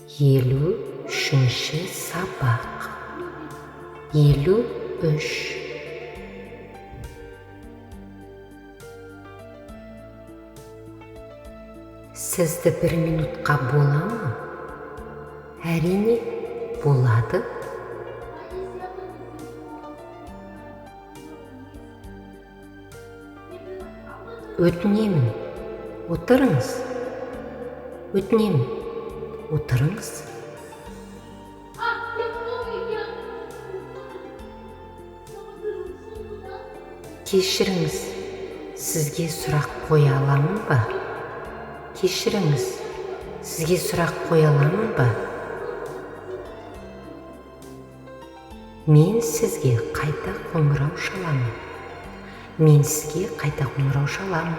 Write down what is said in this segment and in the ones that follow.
53-ші сабақ. 53. Сізді 1 минутқа бола ма? Әрине, болады. Өтінемін, отырыңыз. Өтінемін, отырыңыз. Кешіріңіз, сізге сұрақ қоя аламын ба? Кешіріңіз, сізге сұрақ қоя аламын ба? Мен сізге қайта қоңырау шаламын. Мен сізге қайта қоңырау шаламын.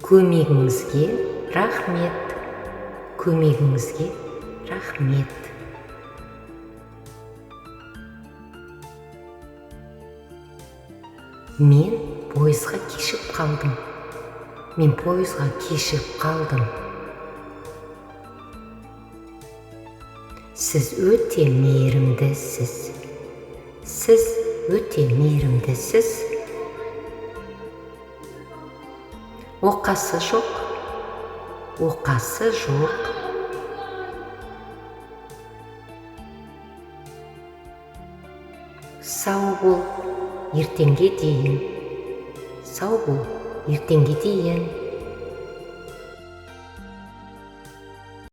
Көмегіңізге рахмет. Көмегіңізге рахмет. Мен пойызға кешігіп қалдым. Мен пойызға кешігіп қалдым. Сіз өте мейірімдісіз. Сіз өте мейірімдісіз. Оқасы жоқ. Оқасы жоқ. Сау бол, ертеңге дейін. Сау бол, ертеңге дейін.